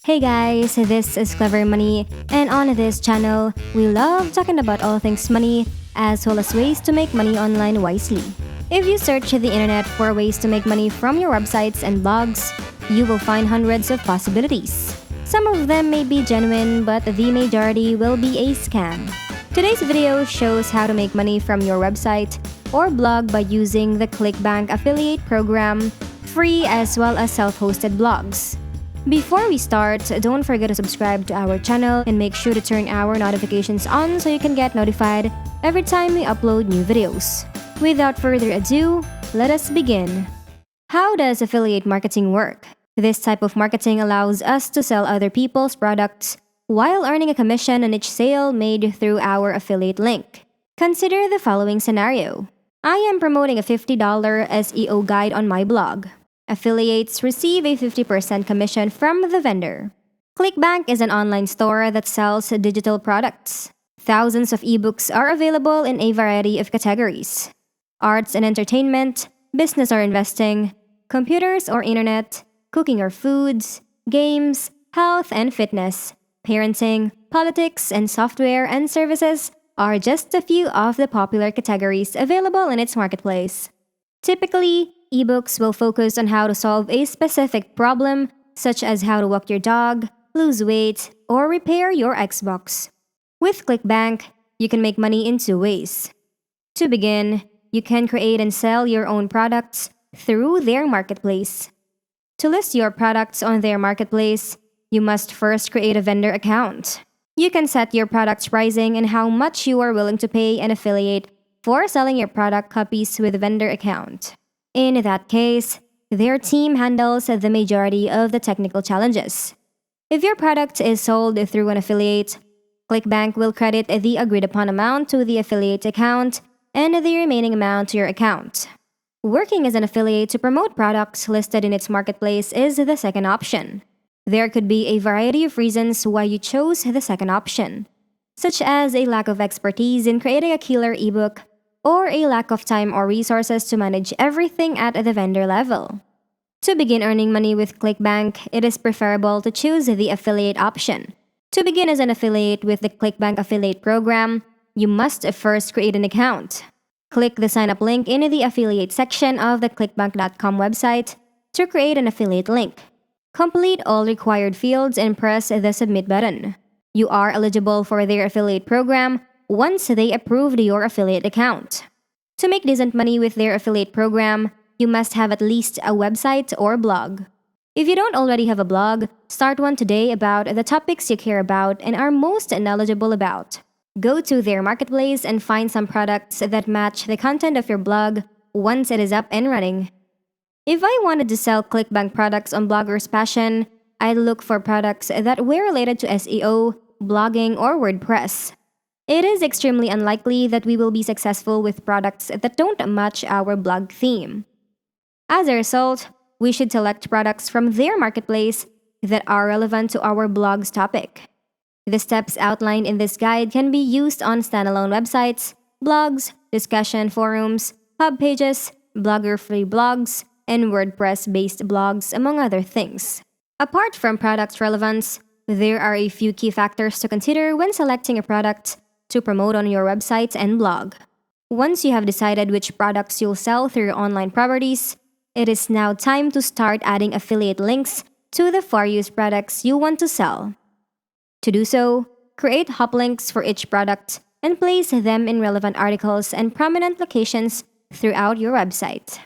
Hey guys, this is Clever Money, and on this channel, we love talking about all things money as well as ways to make money online wisely. If you search the internet for ways to make money from your websites and blogs, you will find hundreds of possibilities. Some of them may be genuine, but the majority will be a scam. Today's video shows how to make money from your website or blog by using the Clickbank affiliate program, free as well as self-hosted blogs. Before we start, don't forget to subscribe to our channel and make sure to turn our notifications on so you can get notified every time we upload new videos. Without further ado, let us begin. How does affiliate marketing work? This type of marketing allows us to sell other people's products while earning a commission on each sale made through our affiliate link. Consider the following scenario. I am promoting a $50 SEO guide on my blog. Affiliates receive a 50% commission from the vendor. Clickbank is an online store that sells digital products. Thousands of ebooks are available in a variety of categories: arts and entertainment, business or investing, computers or internet, cooking or foods, games, health and fitness, parenting, politics, and software and services are just a few of the popular categories available in its marketplace. Typically, ebooks will focus on how to solve a specific problem, such as how to walk your dog, lose weight, or repair your Xbox. With Clickbank, you can make money in two ways. To begin, you can create and sell your own products through their marketplace. To list your products on their marketplace, you must first create a vendor account. You can set your product's pricing and how much you are willing to pay an affiliate for selling your product copies with a vendor account. In that case, their team handles the majority of the technical challenges. If your product is sold through an affiliate, Clickbank will credit the agreed upon amount to the affiliate account and the remaining amount to your account. Working as an affiliate to promote products listed in its marketplace is the second option. There could be a variety of reasons why you chose the second option, such as a lack of expertise in creating a killer ebook or a lack of time or resources to manage everything at the vendor level. To begin earning money with Clickbank, it is preferable to choose the affiliate option. To begin as an affiliate with the Clickbank affiliate program, you must first create an account. Click the sign up link in the affiliate section of the clickbank.com website to create an affiliate link. Complete all required fields and press the submit button. You are eligible for their affiliate program once they approved your affiliate account. To make decent money with their affiliate program, you must have at least a website or blog. If you don't already have a blog, start one today about the topics you care about and are most knowledgeable about. Go to their marketplace and find some products that match the content of your blog once it is up and running. If I wanted to sell Clickbank products on Blogger's Passion, I'd look for products that were related to SEO, blogging, or WordPress. It is extremely unlikely that we will be successful with products that don't match our blog theme. As a result, we should select products from their marketplace that are relevant to our blog's topic. The steps outlined in this guide can be used on standalone websites, blogs, discussion forums, hub pages, Blogger-free blogs, and WordPress-based blogs, among other things. Apart from product relevance, there are a few key factors to consider when selecting a product to promote on your website and blog. Once you have decided which products you'll sell through your online properties, it is now time to start adding affiliate links to the various products you want to sell. To do so, create hop links for each product and place them in relevant articles and prominent locations throughout your website.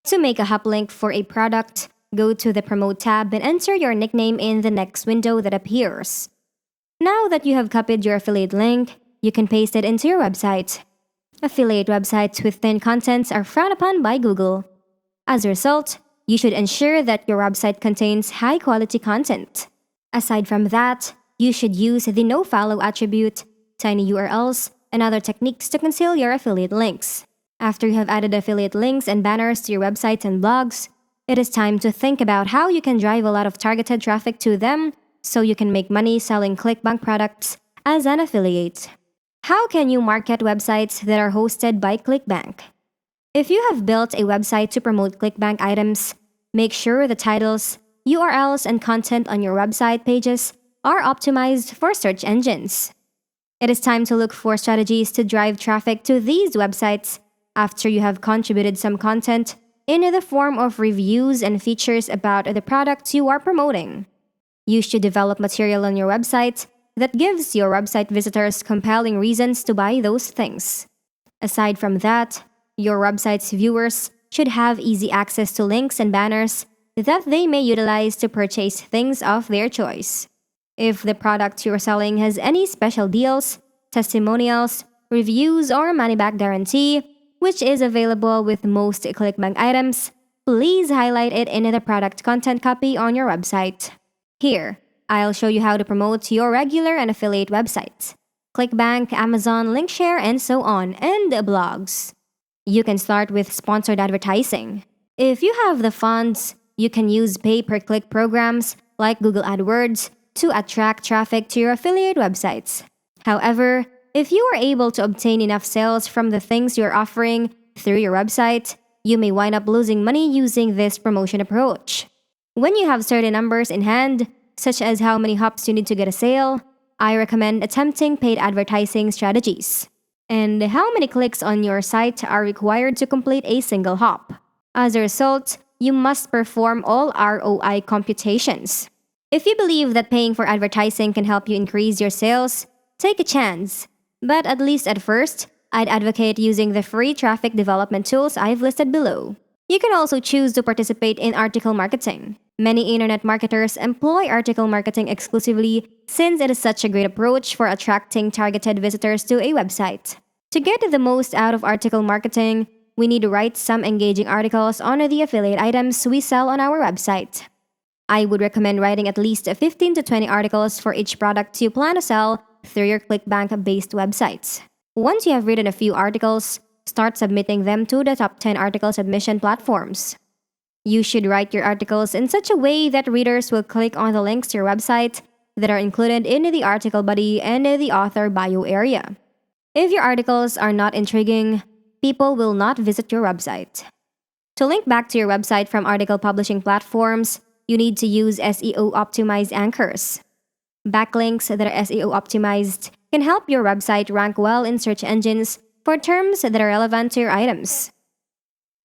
To make a hop link for a product, go to the Promote tab and enter your nickname in the next window that appears. Now that you have copied your affiliate link, you can paste it into your website. Affiliate websites with thin contents are frowned upon by Google. As a result, you should ensure that your website contains high-quality content. Aside from that, you should use the no-follow attribute, tiny URLs, and other techniques to conceal your affiliate links. After you have added affiliate links and banners to your websites and blogs, it is time to think about how you can drive a lot of targeted traffic to them so you can make money selling Clickbank products as an affiliate. How can you market websites that are hosted by Clickbank? If you have built a website to promote Clickbank items, make sure the titles, URLs and content on your website pages are optimized for search engines. It is time to look for strategies to drive traffic to these websites after you have contributed some content in the form of reviews and features about the products you are promoting. You should develop material on your website that gives your website visitors compelling reasons to buy those things. Aside from that, your website's viewers should have easy access to links and banners that they may utilize to purchase things of their choice. If the product you're selling has any special deals, testimonials, reviews, or money-back guarantee, which is available with most Clickbank items, please highlight it in the product content copy on your website. Here, I'll show you how to promote your regular and affiliate websites, Clickbank, Amazon, Linkshare, and so on, and blogs. You can start with sponsored advertising. If you have the funds, you can use pay-per-click programs like Google AdWords to attract traffic to your affiliate websites. However, if you are able to obtain enough sales from the things you're offering through your website, you may wind up losing money using this promotion approach. When you have certain numbers in hand, such as how many hops you need to get a sale, I recommend attempting paid advertising strategies. And how many clicks on your site are required to complete a single hop. As a result, you must perform all ROI computations. If you believe that paying for advertising can help you increase your sales, take a chance. But at least at first, I'd advocate using the free traffic development tools I've listed below. You can also choose to participate in article marketing. Many internet marketers employ article marketing exclusively since it is such a great approach for attracting targeted visitors to a website. To get the most out of article marketing, we need to write some engaging articles on the affiliate items we sell on our website. I would recommend writing at least 15 to 20 articles for each product you plan to sell through your Clickbank-based websites. Once you have written a few articles, start submitting them to the top 10 article submission platforms. You should write your articles in such a way that readers will click on the links to your website that are included in the article body and the author bio area. If your articles are not intriguing, people will not visit your website. To link back to your website from article publishing platforms, you need to use SEO-optimized anchors. Backlinks that are SEO-optimized can help your website rank well in search engines for terms that are relevant to your items.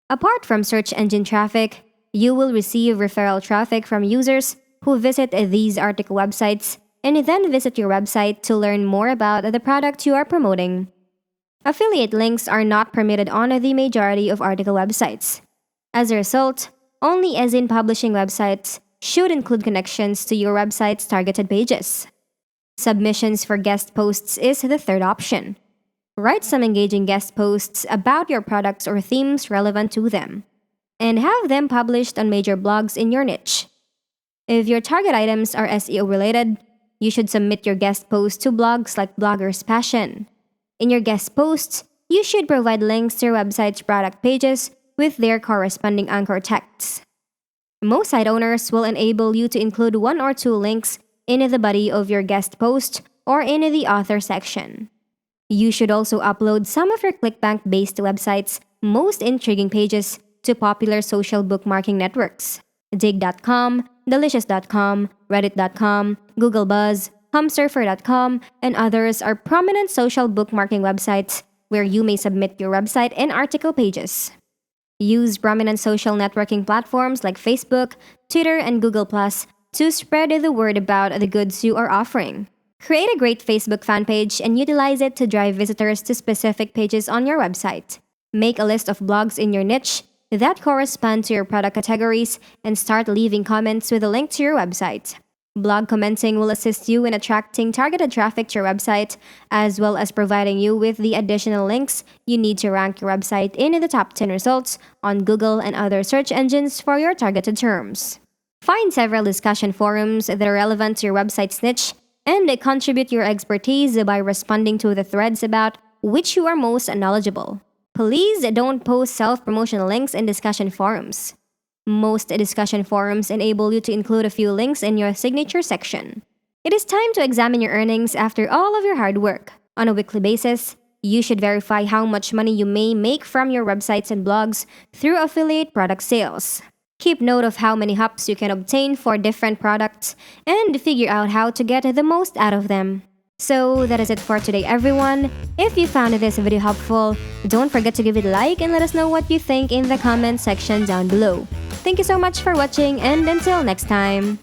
Apart from search engine traffic, you will receive referral traffic from users who visit these article websites and then visit your website to learn more about the product you are promoting. Affiliate links are not permitted on the majority of article websites. As a result, only as-in publishing websites should include connections to your website's targeted pages. Submissions for guest posts is the third option. Write some engaging guest posts about your products or themes relevant to them, and have them published on major blogs in your niche. If your target items are SEO related, you should submit your guest post to blogs like Blogger's Passion. In your guest posts, you should provide links to your website's product pages with their corresponding anchor texts. Most site owners will enable you to include 1 or 2 links in the body of your guest post or in the author section. You should also upload some of your Clickbank-based websites' most intriguing pages to popular social bookmarking networks. Dig.com, Delicious.com, Reddit.com, Google Buzz, HumSurfer.com, and others are prominent social bookmarking websites where you may submit your website and article pages. Use prominent social networking platforms like Facebook, Twitter, and Google+ to spread the word about the goods you are offering. Create a great Facebook fan page and utilize it to drive visitors to specific pages on your website. Make a list of blogs in your niche that correspond to your product categories and start leaving comments with a link to your website. Blog commenting will assist you in attracting targeted traffic to your website, as well as providing you with the additional links you need to rank your website in the top 10 results on Google and other search engines for your targeted terms. Find several discussion forums that are relevant to your website's niche and contribute your expertise by responding to the threads about which you are most knowledgeable. Please don't post self-promotional links in discussion forums. Most discussion forums enable you to include a few links in your signature section. It is time to examine your earnings after all of your hard work. On a weekly basis, you should verify how much money you may make from your websites and blogs through affiliate product sales. keep note of how many hops you can obtain for different products, and figure out how to get the most out of them. So that is it for today, everyone. If you found this video helpful, don't forget to give it a like and let us know what you think in the comment section down below. Thank you so much for watching, and until next time.